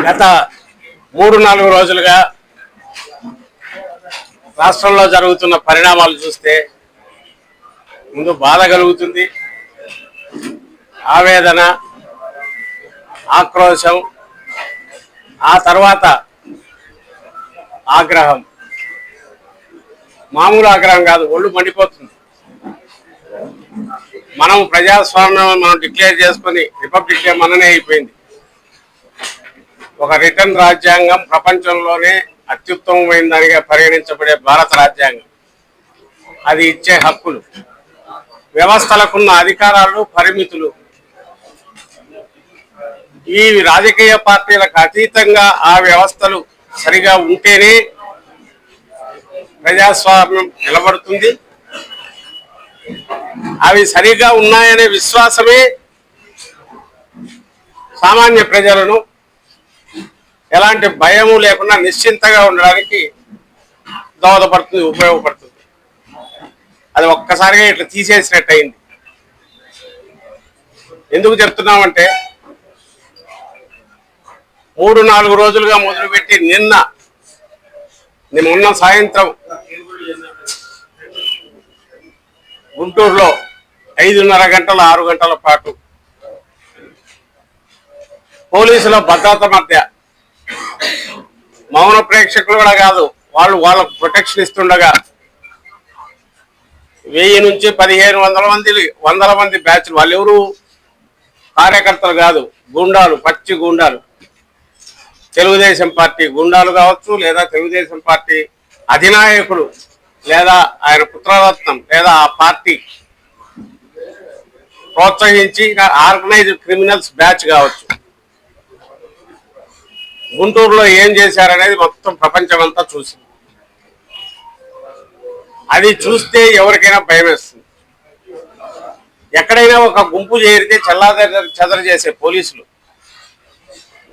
గత 3-4 రోజులుగా రాష్ట్రంలో జరుగుతున్న పరిణామాలు చూస్తే ముందు బాధ కలుగుతుంది, ఆవేదన, ఆక్రోశం, ఆ తర్వాత ఆగ్రహం. మామూలు ఆగ్రహం కాదు, ఒళ్ళు మండిపోతుంది. మనం ప్రజాస్వామ్యం మనం డిక్లేర్ చేసుకుని రిపబ్లిక్ డే మననే అయిపోయింది. ఒక రిటర్న్ రాజ్యాంగం, ప్రపంచంలోనే అత్యుత్తమమైన దానిగా పరిగణించబడే భారత రాజ్యాంగం. అది ఇచ్చే హక్కులు, వ్యవస్థలకున్న అధికారాలు, పరిమితులు, ఈ రాజకీయ పార్టీలకు అతీతంగా ఆ వ్యవస్థలు సరిగా ఉంటేనే ప్రజాస్వామ్యం నిలబడుతుంది. అవి సరిగా ఉన్నాయనే విశ్వాసమే సామాన్య ప్రజలను ఎలాంటి భయము లేకుండా నిశ్చింతగా ఉండడానికి దోహదపడుతుంది, ఉపయోగపడుతుంది. అది ఒక్కసారిగా ఇట్లా తీసేసినట్టు అయింది. ఎందుకు చెప్తున్నామంటే 3-4 రోజులుగా మొదలుపెట్టి నిన్న సాయంత్రం గుంటూరులో 5:30 గంటల 6 గంటల పాటు పోలీసుల భద్రత మధ్య మౌన ప్రేక్షకులు కూడా కాదు, వాళ్ళకు ప్రొటెక్షన్ ఇస్తుండగా 1000 నుంచి 1500 మంది బ్యాచ్లు, వాళ్ళు ఎవరు కార్యకర్తలు కాదు, గుండాలు, పచ్చి గుండాలు. తెలుగుదేశం పార్టీ గుండాలు కావచ్చు, లేదా తెలుగుదేశం పార్టీ అధినాయకుడు, లేదా ఆయన పుత్రరత్నం, లేదా ఆ పార్టీ ప్రోత్సహించి ఆర్గనైజ్డ్ క్రిమినల్స్ బ్యాచ్ కావచ్చు. గుంటూరులో ఏం చేశారనేది మొత్తం ప్రపంచం అంతా చూసింది. అది చూస్తే ఎవరికైనా భయం వేస్తుంది. ఎక్కడైనా ఒక గుంపు చేరితే చెదరు చేసే పోలీసులు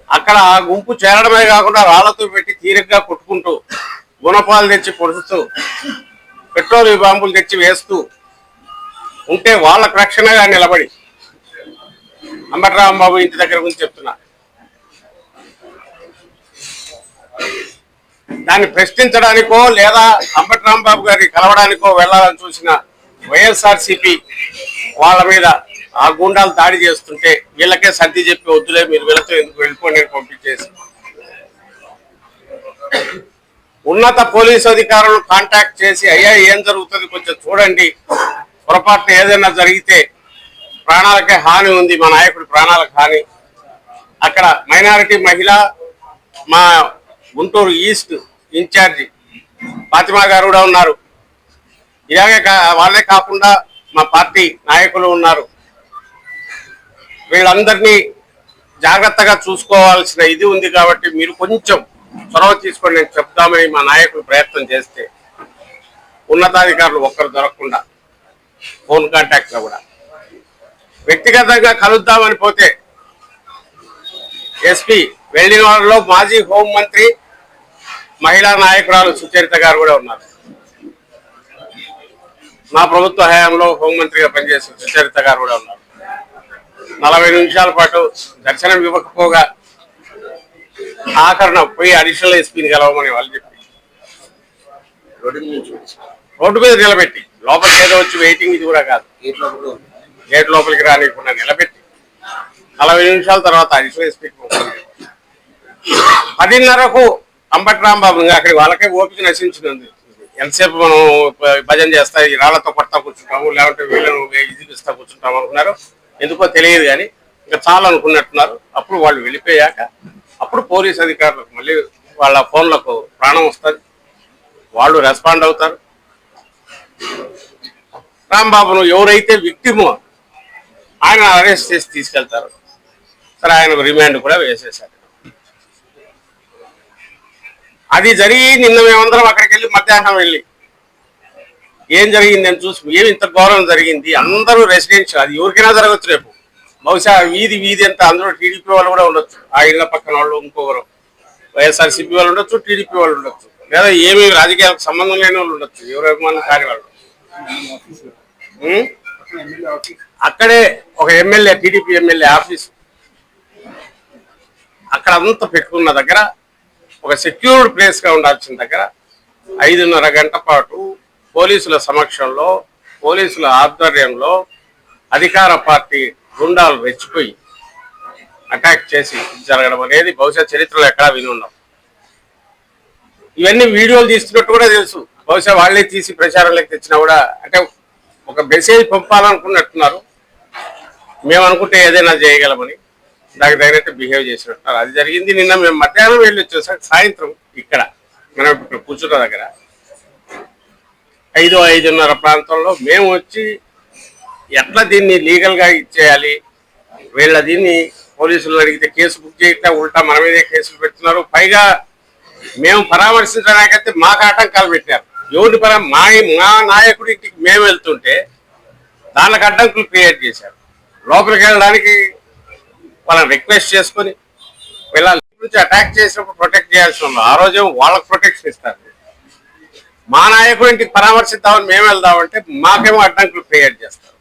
అక్కడ ఆ గుంపు చేరడమే కాకుండా రాళ్లతో పెట్టి తీరిగ్గా కొట్టుకుంటూ, గుణపాలు తెచ్చి పొడుస్తూ, పెట్రోల్ బాంబులు తెచ్చి వేస్తూ ఉంటే వాళ్ళకు రక్షణగా నిలబడి, అంబటరాంబాబు ఇంటి దగ్గర గురించి చెప్తున్నా, దాన్ని ప్రశ్నించడానికో లేదా అంబటరాంబాబు గారిని కలవడానికో వెళ్లాలని చూసిన వైఎస్ఆర్సీపీ వాళ్ళ మీద ఆ గుండాలు దాడి చేస్తుంటే వీళ్ళకే సర్ది చెప్పి వద్దులే, మీరు వీళ్ళతో ఎందుకు వెళ్ళిపోండి అని పంపించేసి ఉన్నత పోలీసు అధికారులు కాంటాక్ట్ చేసి, అయ్యా ఏం జరుగుతుంది కొంచెం చూడండి, పొరపాటున ఏదైనా జరిగితే ప్రాణాలకే హాని ఉంది, మా నాయకుడి ప్రాణాలకు హాని. అక్కడ మైనారిటీ మహిళ, మా గుంటూరు ఈస్ట్ ఇన్ఛార్జి ఫాతిమా గారు కూడా ఉన్నారు. ఇలాగే వాళ్ళే కాకుండా మా పార్టీ నాయకులు ఉన్నారు. వీళ్ళందరినీ జాగ్రత్తగా చూసుకోవాల్సిన ఇది ఉంది. కాబట్టి మీరు కొంచెం చొరవ తీసుకొని నేను చెప్తామని మా నాయకులు ప్రయత్నం చేస్తే ఉన్నతాధికారులు ఒక్కరు దొరకకుండా ఫోన్ కాంటాక్ట్లో కూడా వ్యక్తిగతంగా కలుద్దామని పోతే ఎస్పీ వెళ్ళిన వాళ్ళలో మాజీ హోంమంత్రి, మహిళా నాయకురాలు సుచరిత గారు కూడా ఉన్నారు. మా ప్రభుత్వ హయాంలో హోంమంత్రిగా పనిచేసిన సుచరిత గారు కూడా ఉన్నారు. 40 నిమిషాల పాటు దర్శనం ఇవ్వకపోగా ఆఖరణ పోయి అడిషనల్ ఎస్పీని కలవమని వాళ్ళు చెప్పి రోడ్డు మీద నిలబెట్టి, లోపలికి ఏదో వచ్చి వెయిటింగ్ ఇది కూడా కాదు, గేట్ లోపలికి రానికుండా నిలబెట్టి 40 నిమిషాల తర్వాత అడిషనల్ ఎస్పీకి 10:30కు అంబటరాంబాబు అక్కడికి వాళ్ళకే ఓపిక నశించింది. ఎంతసేపు మనం భజన చేస్తా, ఈ రాళ్లతో కొడతా కూర్చుంటాము, లేకుంటే వీళ్ళను ఇదిగిస్తా కూర్చుంటాము అనుకున్నారు. ఎందుకో తెలియదు కానీ ఇంకా చాలా అనుకున్నట్టున్నారు. అప్పుడు వాళ్ళు వెళ్ళిపోయాక అప్పుడు పోలీస్ అధికారులకు మళ్ళీ వాళ్ళ ఫోన్లకు ప్రాణం వస్తుంది, వాళ్ళు రెస్పాండ్ అవుతారు. రాంబాబును ఎవరైతే విక్టిమో ఆయన అరెస్ట్ చేసి తీసుకెళ్తారు. సరే, ఆయనకు రిమాండ్ కూడా వేసేశారు. అది జరిగి నిన్న మేమందరం అక్కడికి వెళ్ళి మధ్యాహ్నం వెళ్ళి ఏం జరిగింది అని చూసి, ఏమి ఇంత ఘోరం జరిగింది, అందరూ రెసిడెన్షియల్, అది ఎవరికైనా జరగచ్చు రేపు. బహుశా వీధి అంతా అందులో టీడీపీ వాళ్ళు కూడా ఉండొచ్చు, ఆ ఇళ్ల పక్కన వాళ్ళు, ఇంకొకరు వైఎస్ఆర్సీపీ వాళ్ళు ఉండొచ్చు, టీడీపీ వాళ్ళు ఉండొచ్చు, లేదా ఏమి రాజకీయాలకు సంబంధం లేని వాళ్ళు ఉండొచ్చు, ఎవరు అభిమానులు కాని వాళ్ళు. అక్కడే ఒక ఎమ్మెల్యే, టీడీపీ ఎమ్మెల్యే ఆఫీసు, అక్కడ అంతా పెట్టుకున్న దగ్గర ఒక సెక్యూర్డ్ ప్లేస్గా ఉండాల్సిన దగ్గర 5:30 గంట పాటు పోలీసుల సమక్షంలో పోలీసుల ఆధ్వర్యంలో అధికార పార్టీ గుండాలు రెచ్చిపోయి అటాక్ చేసి జరగడం అనేది బహుశా చరిత్రలో ఎక్కడా విని ఉన్నాం. ఇవన్నీ వీడియోలు తీస్తున్నట్టు కూడా తెలుసు. బహుశా వాళ్ళే తీసి ప్రచారంలోకి తెచ్చినా కూడా అంటే ఒక మెసేజ్ పంపాలనుకున్నట్టున్నారు. మేము అనుకుంటే ఏదైనా చేయగలమని దానికి తగినట్టు బిహేవ్ చేసినట్టున్నారు. అది జరిగింది. నిన్న మేము మధ్యాహ్నం వెళ్ళి వచ్చేసరికి సాయంత్రం ఇక్కడ మనం ఇక్కడ కూర్చున్న దగ్గర 5:30 ప్రాంతంలో మేము వచ్చి ఎట్లా దీన్ని లీగల్గా ఇచ్చేయాలి, వీళ్ళ దీన్ని పోలీసులు అడిగితే కేసు బుక్ చేయట్లే, ఉల్టా మన మీదే కేసులు పెడుతున్నారు. పైగా మేము పరామర్శించడానికైతే మాకు ఆటంకాలు పెట్టారు. ఎవరి మా నాయకుడి ఇంటికి మేము వెళ్తుంటే దానికి అడ్డంకులు క్రియేట్ చేశారు. లోపలికి వెళ్ళడానికి వాళ్ళని రిక్వెస్ట్ చేసుకొని వెళ్ళాలి. నుంచి అటాక్ చేసినప్పుడు ప్రొటెక్ట్ చేయాల్సి ఉంది. ఆ రోజు వాళ్ళకి ప్రొటెక్షన్ ఇస్తారు. మా నాయకుడి ఇంటికి పరామర్శిద్దామని మేము వెళ్దామంటే మాకేమో అడ్డంకులు క్రియేట్ చేస్తారు.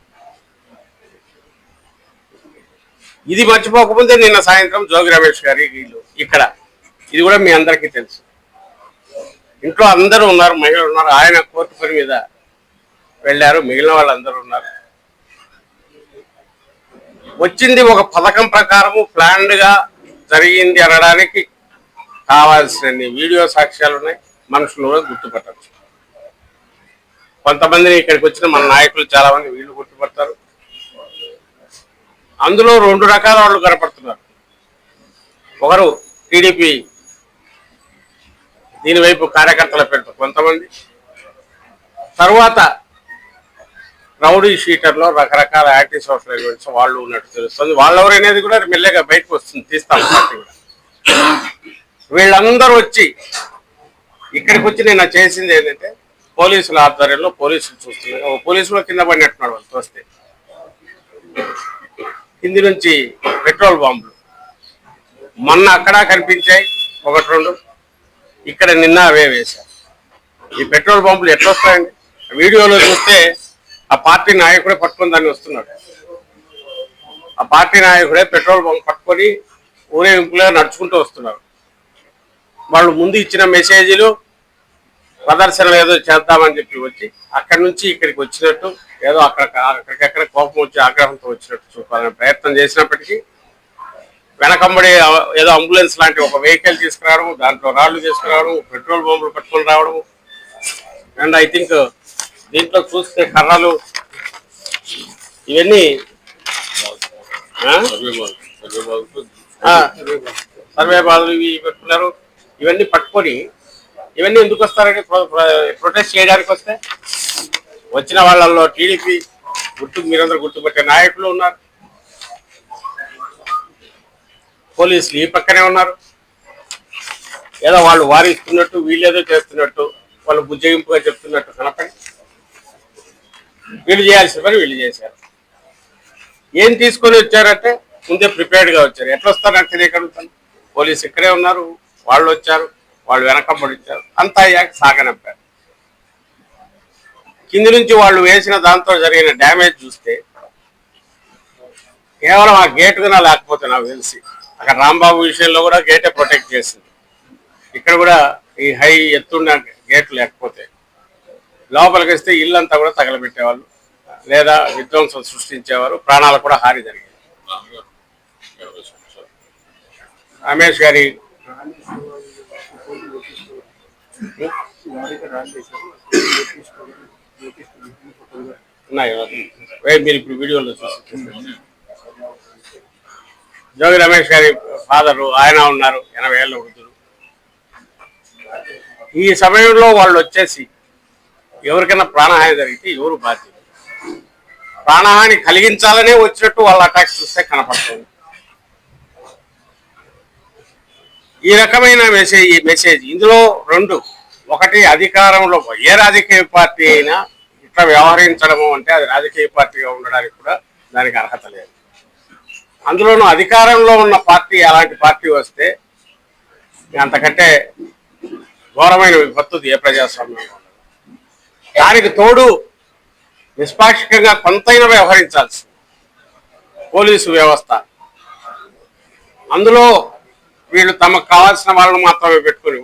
ఇది మర్చిపోకముందే నిన్న సాయంత్రం జోగి రమేష్ గారి వీళ్ళు ఇక్కడ, ఇది కూడా మీ అందరికీ తెలుసు. ఇంట్లో అందరూ ఉన్నారు, మహిళలు ఉన్నారు. ఆయన కోర్టు పని మీద వెళ్ళారు, మిగిలిన వాళ్ళందరూ ఉన్నారు. వచ్చింది ఒక పథకం ప్రకారము ప్లాన్డ్ గా జరిగింది అనడానికి కావాల్సిన వీడియో సాక్ష్యాలు ఉన్నాయి. మనుషులు కూడా గుర్తుపట్టచ్చు. కొంతమందిని ఇక్కడికి వచ్చిన మన నాయకులు చాలా మంది వీళ్ళు గుర్తుపడతారు. అందులో 2 రకాల వాళ్ళు కనపడుతున్నారు. ఒకరు టీడీపీ దీని వైపు కార్యకర్తల పేరుతో కొంతమంది, తర్వాత రౌడీ షీటర్లో రకరకాల యాంటీ సోషల్ ఎలిమెంట్స్ వాళ్ళు ఉన్నట్టు తెలుస్తుంది. వాళ్ళెవరనేది కూడా మెల్లగా బయటకు వస్తుంది, తీస్తాం పార్టీ కూడా. వీళ్ళందరూ వచ్చి ఇక్కడికి వచ్చి నేను చేసింది ఏంటంటే పోలీసుల ఆధ్వర్యంలో పోలీసులు చూస్తున్నారు. పోలీసులు కింద పడినట్టున్నాడు వాళ్ళు చూస్తే. కింది నుంచి పెట్రోల్ బాంబులు మొన్న అక్కడ కనిపించాయి 1-2, ఇక్కడ నిన్న అవే వేశారు. ఈ పెట్రోల్ బాంబులు ఎట్లా వస్తాయండి? వీడియోలో చూస్తే ఆ పార్టీ నాయకుడే పట్టుకొని దాన్ని వస్తున్నాడు. ఆ పార్టీ నాయకుడే పెట్రోల్ బాంబు పట్టుకొని ఊరేగింపులో నడుచుకుంటూ వస్తున్నారు. వాళ్ళు ముందు ఇచ్చిన మెసేజ్లు ప్రదర్శనలు ఏదో చేద్దామని చెప్పి వచ్చి అక్కడి నుంచి ఇక్కడికి వచ్చినట్టు ఏదో అక్కడికక్కడ కోపం వచ్చి ఆగ్రహంతో వచ్చినట్టు చూపాలని ప్రయత్నం చేసినప్పటికీ వెనకంబడి ఏదో అంబులెన్స్ లాంటి ఒక వెహికల్ తీసుకురావడం, దాంట్లో రాళ్లు తీసుకురావడం, పెట్రోల్ బాంబులు పట్టుకొని రావడం. అండ్ ఐ థింక్ దీంట్లో చూస్తే కర్రలు ఇవన్నీ సర్వే బాధలు ఇవి పెట్టుకున్నారు. ఇవన్నీ పట్టుకొని ఇవన్నీ ఎందుకు వస్తారని ప్రొటెస్ట్ చేయడానికి వస్తే వచ్చిన వాళ్ళల్లో టీడీపీ మీరందరూ గుర్తుపట్టే నాయకులు ఉన్నారు, పోలీసులు ఈ పక్కనే ఉన్నారు. ఏదో వాళ్ళు వారిస్తున్నట్టు వీళ్ళేదో చేస్తున్నట్టు వాళ్ళు బుజ్జగింపుగా చెప్తున్నట్టు కనపడి వీళ్ళు చేయాల్సిన పని వీళ్ళు చేశారు. ఏం తీసుకొని వచ్చారంటే ముందే ప్రిపేర్డ్గా వచ్చారు. ఎట్లా వస్తారని తెలియకడుగుతాను. పోలీసు ఇక్కడే ఉన్నారు, వాళ్ళు వచ్చారు, వాళ్ళు వెనకబడి వచ్చారు, అంతా అయ్యాక సాగనంపారు. కింది నుంచి వాళ్ళు వేసిన దాంతో జరిగిన డ్యామేజ్ చూస్తే కేవలం ఆ గేట్ కన్నా లేకపోతే నాకు తెలిసి అక్కడ రాంబాబు విషయంలో కూడా గేటే ప్రొటెక్ట్ చేసింది. ఇక్కడ కూడా ఈ హై ఎత్తున్న గేట్ లేకపోతే లోపలికి వస్తే ఇల్లంతా కూడా తగలబెట్టేవాళ్ళు లేదా విధ్వంసం సృష్టించేవారు, ప్రాణాలు కూడా హాని జరిగేది. రమేష్ గారి ఉన్నాయి మీరు ఇప్పుడు వీడియోలో చూసి. జోగి రమేష్ గారి ఫాదరు ఆయన ఉన్నారు, 80 ఏళ్ళ వృద్ధులు. ఈ సమయంలో వాళ్ళు వచ్చేసి ఎవరికైనా ప్రాణహాని జరిగితే ఎవరు బాధ్యత? ప్రాణహాని కలిగించాలనే వచ్చినట్టు వాళ్ళ అటాక్స్ చూస్తే కనపడుతుంది. ఈ రకమైన మెసేజ్ ఇందులో 2. ఒకటి, అధికారంలో ఏ రాజకీయ పార్టీ అయినా ఇట్లా వ్యవహరించడము అంటే అది రాజకీయ పార్టీగా ఉండడానికి కూడా దానికి అర్హత లేదు. అందులోనూ అధికారంలో ఉన్న పార్టీ అలాంటి పార్టీ వస్తే అంతకంటే ఘోరమైన విపత్తు ఏ ప్రజాస్వామ్యంలో. దానికి తోడు నిష్పాక్షికంగా కొంతైనా వ్యవహరించాల్సింది పోలీసు వ్యవస్థ. అందులో వీళ్ళు తమకు కావాల్సిన వాళ్ళని మాత్రమే పెట్టుకుని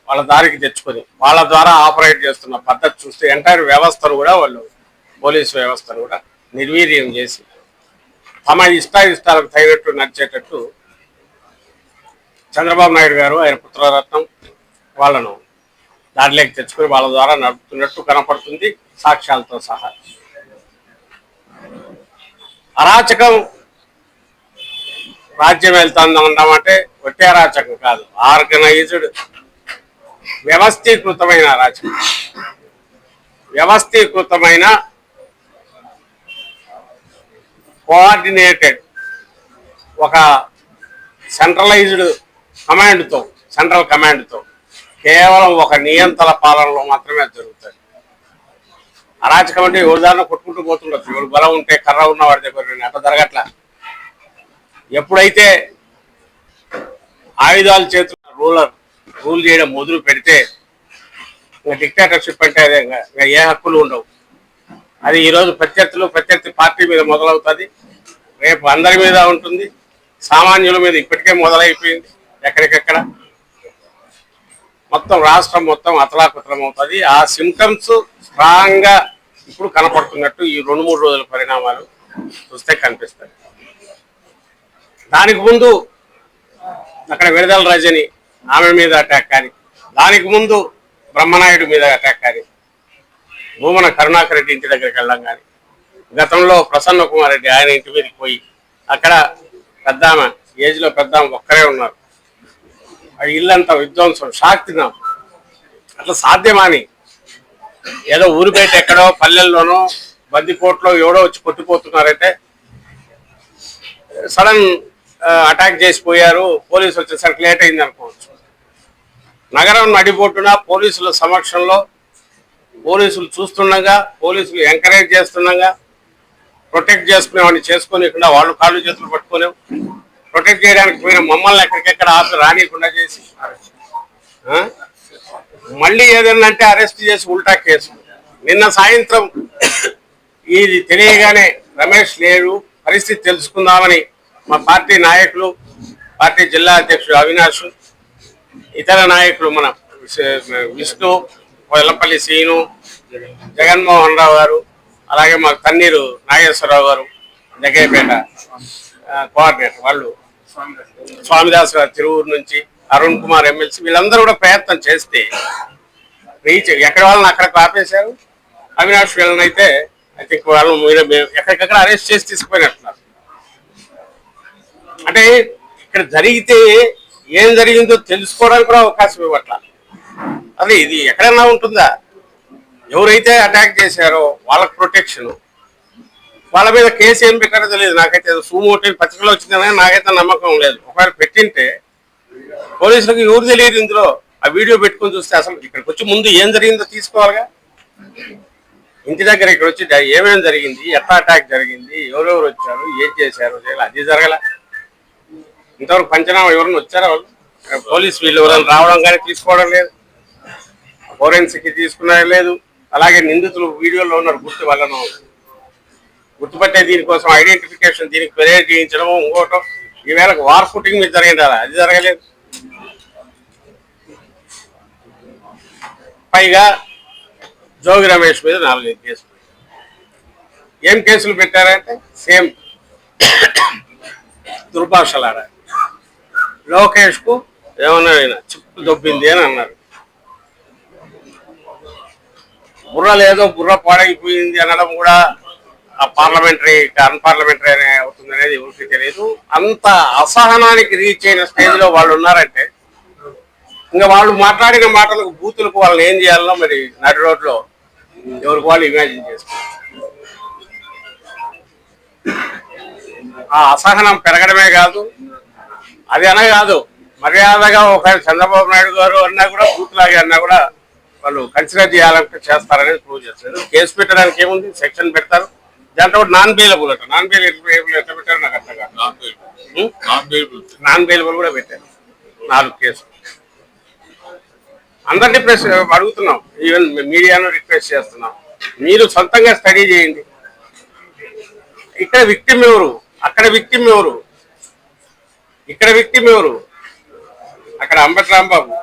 వాళ్ళ దారికి తెచ్చుకొని వాళ్ళ ద్వారా ఆపరేట్ చేస్తున్న పద్ధతి చూస్తే ఎంటైర్ వ్యవస్థను కూడా వాళ్ళు పోలీసు వ్యవస్థను కూడా నిర్వీర్యం చేసి తమ ఇష్టాలకు తగినట్టు నడిచేటట్టు చంద్రబాబు నాయుడు గారు ఆయన పుత్రరత్నం వాళ్ళను దారిలోకి తెచ్చుకొని వాళ్ళ ద్వారా నడుపుతున్నట్టు కనపడుతుంది సాక్ష్యాలతో సహా. అరాచకం రాజ్యం వెళ్తుంది అన్నామంటే ఒకే అరాచకం కాదు, ఆర్గనైజ్డ్ వ్యవస్థీకృతమైన అరాచకం, వ్యవస్థీకృతమైన కోఆర్డినేటెడ్ ఒక సెంట్రలైజ్డ్ సెంట్రల్ కమాండ్తో కేవలం ఒక నియంత్రణ పాలనలో మాత్రమే జరుగుతుంది. అరాచకం అంటే ఉదాహరణ కొట్టుకుంటూ పోతుండొచ్చు, ఎవరు బలం ఉంటే కర్ర ఉన్న వాడి దగ్గర అట్లా జరగట్లా. ఎప్పుడైతే ఆయుధాల చేతులు రూల్ చేయడం మొదలు పెడితే ఇంకా డిక్టేటర్షిప్ అంటే అదే ఇంకా ఏ హక్కులు ఉండవు. అది ఈరోజు ప్రత్యర్థి పార్టీ మీద మొదలవుతుంది, రేపు అందరి మీద ఉంటుంది, సామాన్యుల మీద ఇప్పటికే మొదలైపోయింది. ఎక్కడికెక్కడ మొత్తం రాష్ట్రం మొత్తం అతలాకుతలం అవుతుంది. ఆ సిమ్టమ్స్ స్ట్రాంగ్ గా ఇప్పుడు కనపడుతున్నట్టు ఈ 2-3 రోజుల పరిణామాలు చూస్తే కనిపిస్తాయి. దానికి ముందు అక్కడ విడుదల రజని ఆమె మీద అటాక్ కానీ, దానికి ముందు బ్రహ్మనాయుడు మీద అటాక్ కానీ, భూమన కరుణాకర్ రెడ్డి ఇంటి దగ్గరికి వెళ్ళడం కానీ, గతంలో ప్రసన్న కుమార్ రెడ్డి ఆయన ఇంటి మీదకి పోయి అక్కడ పెద్దామె ఏజ్లో పెద్దామె ఒక్కరే ఉన్నారు, ఆ ఇల్లంతా విధ్వంసం, షాక్ తిన్నాం. అట్లా సాధ్యమాని ఏదో ఊరు బయట ఎక్కడో పల్లెల్లోనో బందికోట్లో ఎవడో వచ్చి కొట్టిపోతున్నారంటే సడన్ అటాక్ చేసిపోయారు, పోలీసులు వచ్చేసరికి లేట్ అయింది అనుకోవచ్చు. నగరం నడిబొట్టున పోలీసుల సమక్షంలో పోలీసులు చూస్తుండగా, పోలీసులు ఎంకరేజ్ చేస్తుండగా, ప్రొటెక్ట్ చేసుకునేవాడిని చేసుకునేకుండా వాళ్ళు కాళ్ళు చేతులు పట్టుకునే ప్రొటెక్ట్ చేయడానికి పోయిన మమ్మల్ని ఎక్కడికెక్కడ ఆపి రానియకుండా చేసి మళ్ళీ ఏదైనా అంటే అరెస్ట్ చేసి ఉల్టా కేసు. నిన్న సాయంత్రం ఇది తెలియగానే రమేష్ లేరు, పరిస్థితి తెలుసుకుందామని మా పార్టీ నాయకులు, పార్టీ జిల్లా అధ్యక్షుడు అవినాష్, ఇతర నాయకులు మన విష్ణు, వెల్లంపల్లి శ్రీను, జగన్మోహన్ రావు గారు, అలాగే మాకు తన్నీరు నాగేశ్వరరావు గారు జగేపేట కోఆర్డినేటర్ వాళ్ళు, స్వామిదాస్ గారు తిరువురు నుంచి, అరుణ్ కుమార్ ఎమ్మెల్సీ, వీళ్ళందరూ కూడా ప్రయత్నం చేస్తే రీచ్ ఎక్కడ వాళ్ళని అక్కడికి ఆపేశారు. అవినాష్ వీళ్ళని అయితే ఐ థింక్ వాళ్ళు ఎక్కడికక్కడ అరెస్ట్ చేసి తీసుకుపోయినట్టున్నారు. అంటే ఇక్కడ జరిగితే ఏం జరిగిందో తెలుసుకోవడానికి కూడా అవకాశం ఇవ్వట్ల. అదే ఇది ఎక్కడన్నా ఉంటుందా? ఎవరైతే అటాక్ చేశారో వాళ్ళకి ప్రొటెక్షన్, వాళ్ళ మీద కేసు ఏం పెట్టారో తెలియదు. నాకైతే సూమోటి పత్రికలో వచ్చిందని నాకైతే నమ్మకం లేదు. ఒకవేళ పెట్టింటే పోలీసులకు ఎవరు తెలియదు ఇందులో. ఆ వీడియో పెట్టుకుని చూస్తే అసలు ఇక్కడికి వచ్చి ముందు ఏం జరిగిందో తీసుకోవాలిగా. ఇంటి దగ్గర ఇక్కడ వచ్చి ఏమేమి జరిగింది, ఎట్లా అటాక్ జరిగింది, ఎవరెవరు వచ్చారు, ఏం చేశారు, అది జరగల. ఇంతవరకు పంచనామా ఎవరైనా వచ్చారా? వాళ్ళు పోలీసు వీళ్ళు ఎవరైనా రావడం కానీ తీసుకోవడం లేదు, ఫోరెన్సిక్ తీసుకునే లేదు. అలాగే నిందితులు వీడియోలో ఉన్నారు, వాళ్ళను గుర్తుపట్టే దీనికోసం ఐడెంటిఫికేషన్, దీనికి పెరేడ్ చేయించడం, ఇంకోటం. ఈవేళ వార్ ఫుటింగ్ మీద జరిగిందా? అది జరగలేదు. పైగా జోగి రమేష్ మీద 4 కేసులు. ఏం కేసులు పెట్టారంటే సేమ్ దుర్భాషలాడ. లోకేష్ కు ఏమన్నా చిప్పు దొబ్బింది అని అన్నారు. బుర్ర లేదో బుర్ర పాడైపోయింది అనడం కూడా ఆ పార్లమెంటరీ అన్పార్లమెంటరీ అనే అవుతుంది అనేది ఎవరికి తెలియదు. అంత అసహనానికి రీచ్ అయిన స్టేజ్ లో వాళ్ళు ఉన్నారంటే ఇంకా వాళ్ళు మాట్లాడిన మాటలకు బూతులకు వాళ్ళని ఏం చేయాలనో మరి నడి రోడ్లో ఎవరికి వాళ్ళు ఇమాజిన్ చేసుకోవచ్చు. ఆ అసహనం పెరగడమే కాదు, అది అనే కాదు, మర్యాదగా ఒక చంద్రబాబు నాయుడు గారు అన్నా కూడా బూత్లాగే అన్నా కూడా వాళ్ళు కన్సిడర్ చేయాలంటే చేస్తారనేది ప్రూవ్ చేస్తారు. కేసు పెట్టడానికి ఏముంది, సెక్షన్ పెడతారు, దాంట్లో నాన్ బెయిలబుల్ అట. నాన్ బెయిలబుల్ ఎట్లా పెట్టారు నాకు అర్థం కాదు. నాన్ బెయిలబుల్ కూడా పెట్టారు 4 కేసులు. అందరినీ అడుగుతున్నాం, ఈవెన్ మీడియాను రిక్వెస్ట్ చేస్తున్నాం, మీరు సొంతంగా స్టడీ చేయండి. ఇక్కడ విక్టిమ్ ఎవరు, అక్కడ విక్టిమ్ ఎవరు, ఇక్కడ విక్టిమ్ ఎవరు, ఇక్కడ అంబటి రాంబాబు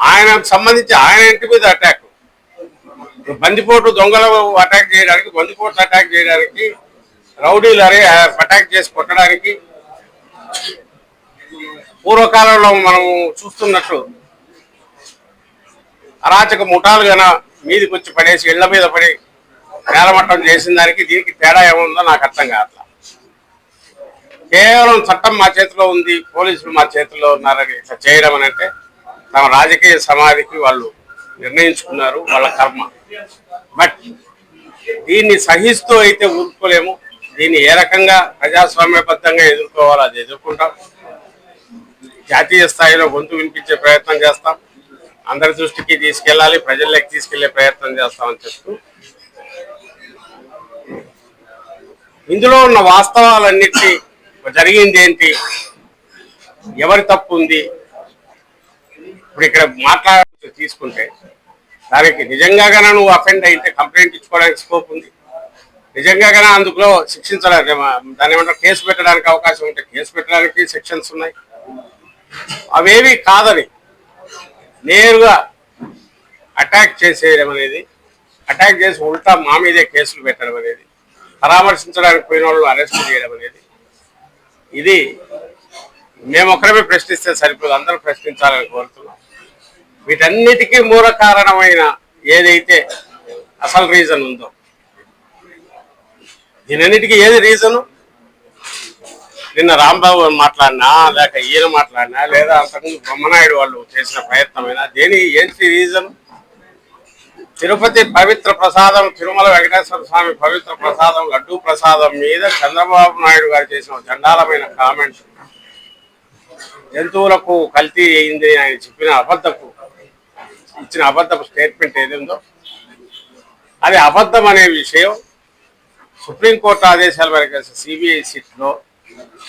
ఆయనకు సంబంధించి ఆయన ఇంటి మీద అటాక్, బందిపోటు దొంగలు అటాక్ చేయడానికి, బందిపోటు అటాక్ చేయడానికి, రౌడీలు అటాక్ చేసి కొట్టడానికి పూర్వకాలంలో మనం చూస్తున్నట్టు అరాచక ముఠాలు గన మీదికి వచ్చి పడేసి ఇళ్ల మీద పడి నేలమట్టం చేసిన దానికి దీనికి తేడా ఏముందో నాకు అర్థం కావట్లా. కేవలం చట్టం మా చేతిలో ఉంది, పోలీసులు మా చేతిలో ఉన్నారని ఇట్లా చేయడం అని అంటే తమ రాజకీయ సమాధికి వాళ్ళు నిర్ణయించుకున్నారు, వాళ్ళ కర్మ. బట్ దీన్ని సహిస్తూ అయితే ఊరుకోలేము. దీన్ని ఏ రకంగా ప్రజాస్వామ్యబద్ధంగా ఎదుర్కోవాలో అది ఎదుర్కొంటాం. జాతీయ స్థాయిలో గొంతు వినిపించే ప్రయత్నం చేస్తాం, అందరి దృష్టికి తీసుకెళ్ళాలి, ప్రజల్లోకి తీసుకెళ్లే ప్రయత్నం చేస్తామని చెప్తూ ఇందులో ఉన్న వాస్తవాలన్నిటి జరిగింది ఏంటి, ఎవరి తప్పు ఉంది, ఇప్పుడు ఇక్కడ మాట్లాడాల్సి తీసుకుంటే దానికి నిజంగా గానే నువ్వు అఫెండ్ అయితే కంప్లైంట్ ఇచ్చుకోవడానికి స్కోప్ ఉంది, నిజంగా గానే అందులో శిక్షించడానికి దాని ఏమంటారు కేసు పెట్టడానికి అవకాశం ఉంటే కేసు పెట్టడానికి సెక్షన్స్ ఉన్నాయి. అవేవి కాదని నేరుగా అటాక్ చేసేయడం అనేది, అటాక్ చేసి ఉల్టా మా మీదే కేసులు పెట్టడం అనేది, పరామర్శించడానికి పోయిన వాళ్ళు అరెస్ట్ చేయడం అనేది, ఇది మేము ఒకరమే ప్రశ్నిస్తే సరిపోదు, అందరూ ప్రశ్నించాలని కోరుతున్నాం. వీటన్నిటికీ మూల కారణమైన ఏదైతే అసలు రీజన్ ఉందో, దీనన్నిటికీ ఏది రీజను, నిన్న రాంబాబు మాట్లాడినా లేక ఈయన మాట్లాడినా లేదా అంతకుముందు బ్రహ్మనాయుడు వాళ్ళు చేసిన ప్రయత్నమైనా ఏంటి రీజన్? తిరుపతి పవిత్ర ప్రసాదం, తిరుమల వెంకటేశ్వర స్వామి పవిత్ర ప్రసాదం, లడ్డూ ప్రసాదం మీద చంద్రబాబు నాయుడు గారు చేసిన చండాలమైన కామెంట్, జంతువులకు కల్తీ అయింది ఆయన చెప్పిన ఇచ్చిన అబద్ధపు స్టేట్మెంట్ ఏది ఉందో అది అబద్ధం అనే విషయం సుప్రీంకోర్టు ఆదేశాల మేరకు సిబిఐ సిట్లో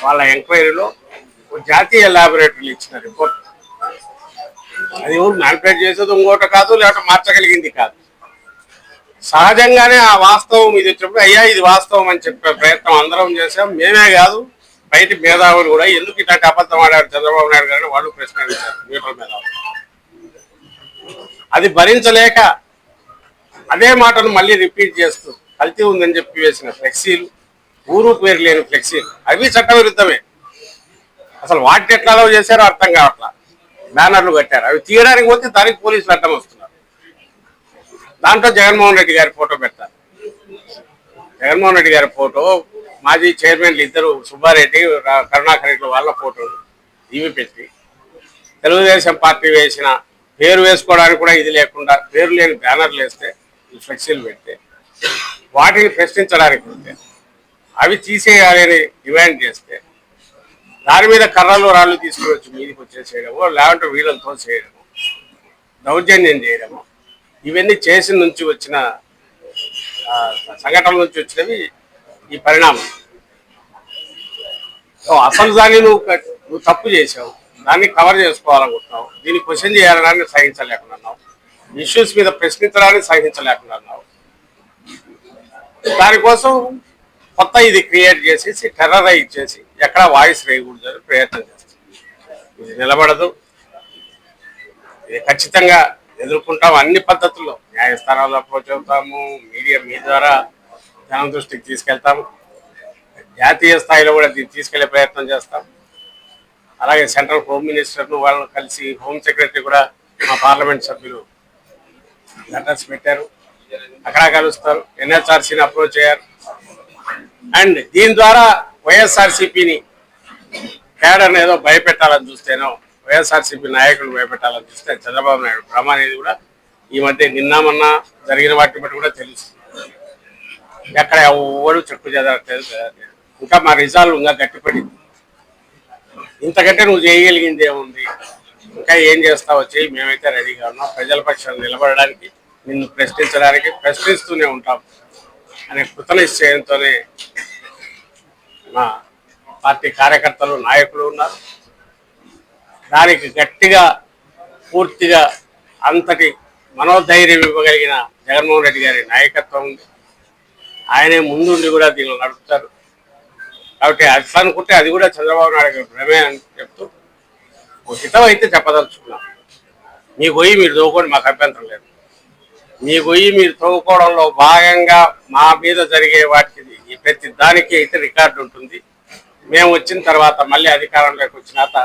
వాళ్ళ ఎంక్వైరీలో జాతీయ ల్యాబొరేటరీలు ఇచ్చిన రిపోర్ట్. అది ఎవరు మ్యానిపులేట్ చేసేది ఇంకోటి కాదు, లేకపోతే మార్చగలిగింది కాదు. సహజంగానే ఆ వాస్తవం ఇది వచ్చినప్పుడు అయ్యా ఇది వాస్తవం అని చెప్పే ప్రయత్నం అందరం చేసాం. మేమే కాదు బయటి మేధావులు కూడా ఎందుకు ఇట్లాంటి అబద్ధం ఆడారు చంద్రబాబు నాయుడు గారిని వాళ్ళు ప్రశ్నించారు న్యూట్రల్ మేధావులు. అది భరించలేక అదే మాటను మళ్ళీ రిపీట్ చేస్తూ కల్తీ ఉందని చెప్పి వేసిన ఫ్లెక్సీలు, ఊరు పేరు లేని ఫ్లెక్సీలు అవి చట్టవిరుద్ధమే. అసలు వాటిని ఎట్లా అలౌ చేశారో అర్థం కావట్లా. బ్యానర్లు కట్టారు, అవి తీయడానికి పోతే దానికి పోలీసులు అడ్డం వస్తున్నారు. దాంట్లో జగన్మోహన్ రెడ్డి గారి ఫోటో పెడతారు. జగన్మోహన్ రెడ్డి గారి ఫోటో, మాజీ చైర్మన్లు ఇద్దరు సుబ్బారెడ్డి కరుణాకర్ రెడ్డి వాళ్ళ ఫోటోలు ఇవి పెట్టి తెలుగుదేశం పార్టీ వేసిన పేరు వేసుకోవడానికి కూడా ఇది లేకుండా పేరు లేని బ్యానర్లు వేస్తే ఈ ఫ్లెక్సీలు పెడితే వాటిని ప్రశ్నించడానికి వెళ్తే అవి తీసేయాలని డిమాండ్ చేస్తే దాని మీద కర్రలు రాళ్ళు తీసుకుని వచ్చి మీదికి వచ్చేసేయడము, లేదంటే వీళ్ళతో చేయడము, దౌర్జన్యం చేయడము, ఇవన్నీ చేసి నుంచి వచ్చిన సంఘటనల నుంచి వచ్చినవి ఈ పరిణామం. అసలు దాన్ని నువ్వు తప్పు చేసావు, దాన్ని కవర్ చేసుకోవాలనుకుంటున్నావు, దీన్ని క్వశ్చన్ చేయాలని సహించలేకున్నావు, ఇష్యూస్ మీద ప్రశ్నించడానికి సహించలేకున్నావు. దానికోసం కొత్త ఇది క్రియేట్ చేసేసి టెర్రరైజ్ చేసి ఎక్కడ వాయిస్ వేయకూడదని ప్రయత్నం చేస్తాం. ఇది నిలబడదు, ఇది ఖచ్చితంగా ఎదుర్కొంటాం. అన్ని పద్ధతుల్లో న్యాయస్థానాల్లో అప్రోచ్ అవుతాము, మీడియా మీ ద్వారా జనం దృష్టికి తీసుకెళ్తాము, జాతీయ స్థాయిలో కూడా దీన్ని తీసుకెళ్లే ప్రయత్నం చేస్తాం. అలాగే సెంట్రల్ హోమ్ మినిస్టర్ను వాళ్ళను కలిసి హోమ్ సెక్రటరీ కూడా మా పార్లమెంట్ సభ్యులు లెటర్స్ పెట్టారు, అక్కడ కలుస్తారు, ఎన్హెచ్ఆర్సీని అప్రోచ్ అయ్యారు. అండ్ దీని ద్వారా వైఎస్ఆర్సీపీని కేడర్ని ఏదో భయపెట్టాలని చూస్తేనో, వైఎస్ఆర్సీపీ నాయకులు భయపెట్టాలని చూస్తే చంద్రబాబు నాయుడు భ్రమ అనేది కూడా ఈ మధ్య నిన్నామన్నా జరిగిన వాటిని బట్టి కూడా తెలుసు. ఎక్కడ ఎవరు చెక్కు చెదరట్లేదు. ఇంకా మా రిజాల్వ్ ఇంకా గట్టిపడింది. ఇంతకంటే నువ్వు చేయగలిగింది ఏముంది, ఇంకా ఏం చేస్తావో చెయ్యి, మేమైతే రెడీగా ఉన్నాం. ప్రజల పక్షాన్ని నిలబడడానికి, నిన్ను ప్రశ్నించడానికి, ప్రశ్నిస్తూనే ఉంటాం అనే కృత నిశ్చయంతోనే మా పార్టీ కార్యకర్తలు, నాయకులు ఉన్నారు. దానికి గట్టిగా పూర్తిగా అంతటి మనోధైర్యం ఇవ్వగలిగిన జగన్మోహన్ రెడ్డి గారి నాయకత్వం ఉంది. ఆయనే ముందుండి కూడా దీనిలో నడుపుతారు. కాబట్టి అట్లా అనుకుంటే అది కూడా చంద్రబాబు నాయుడు గారి భ్రమే అని చెప్తూ హితం అయితే చెప్పదలుచుకున్నాం. మీ గొయ్యి మీరు తవ్వుకోండి, మాకు అభ్యంతరం లేదు. మీ గొయ్యి మీరు తవ్వుకోవడంలో భాగంగా మా మీద జరిగే వాటికి ప్రతి దానికి అయితే రికార్డు ఉంటుంది. మేము వచ్చిన తర్వాత మళ్ళీ అధికారంలోకి వచ్చినాక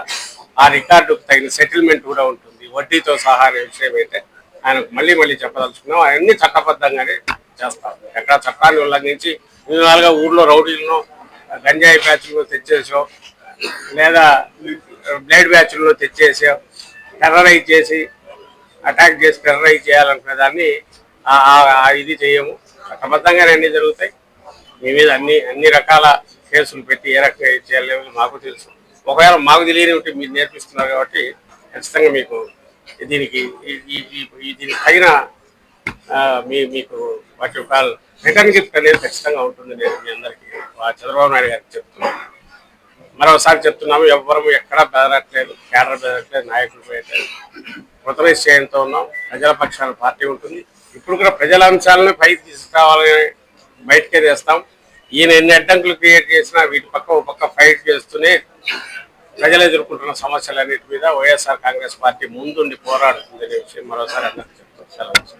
ఆ రికార్డుకు తగిన సెటిల్మెంట్ కూడా ఉంటుంది, వడ్డీతో సహా అనే విషయం అయితే ఆయనకు మళ్ళీ చెప్పదలుచుకున్నాం. అవన్నీ చట్టబద్ధంగానే చేస్తాం. ఎక్కడ చట్టాన్ని ఉల్లంఘించి విధాలుగా ఊర్లో రౌడీలను గంజాయి బ్యాచ్లను తెచ్చేసో లేదా బ్లేడ్ బ్యాచ్లను తెచ్చేసో టెర్రరైజ్ చేసి అటాక్ చేసి టెర్రరైజ్ చేయాలనుకునే దాన్ని ఇది చేయము. చట్టబద్ధంగానే అన్నీ జరుగుతాయి. మీ మీద అన్ని రకాల కేసులు పెట్టి ఏ రకంగా చేయాలి మాకు తెలుసు. ఒకవేళ మాకు తెలియని మీరు నేర్పిస్తున్నారు కాబట్టి ఖచ్చితంగా మీకు దీనికి తగిన మీకు వాటి రిటర్న్ గిఫ్ట్ అనేది ఖచ్చితంగా ఉంటుంది. నేను మీ అందరికీ చంద్రబాబు నాయుడు గారికి చెప్తున్నాను, మరోసారి చెప్తున్నాము. ఎవ్వరము ఎక్కడా బెదరట్లేదు, కేడర్ బెదరట్లేదు, నాయకులు పోయట్లేదు. కృత నిశ్చయంతో ఉన్నాం. ప్రజల పక్షాన పార్టీ ఉంటుంది. ఇప్పుడు కూడా ప్రజల అంశాలను పైకి తీసుకురావాలని బయటకే తెస్తాం. ఈయన ఎన్ని అడ్డంకులు క్రియేట్ చేసినా వీటి పక్క ఫైట్ చేస్తూనే ప్రజలు ఎదుర్కొంటున్న సమస్యలన్నిటి మీద వైఎస్ఆర్ కాంగ్రెస్ పార్టీ ముందుండి పోరాడుతుందనే విషయం మరోసారి అందరికీ చెప్తాం.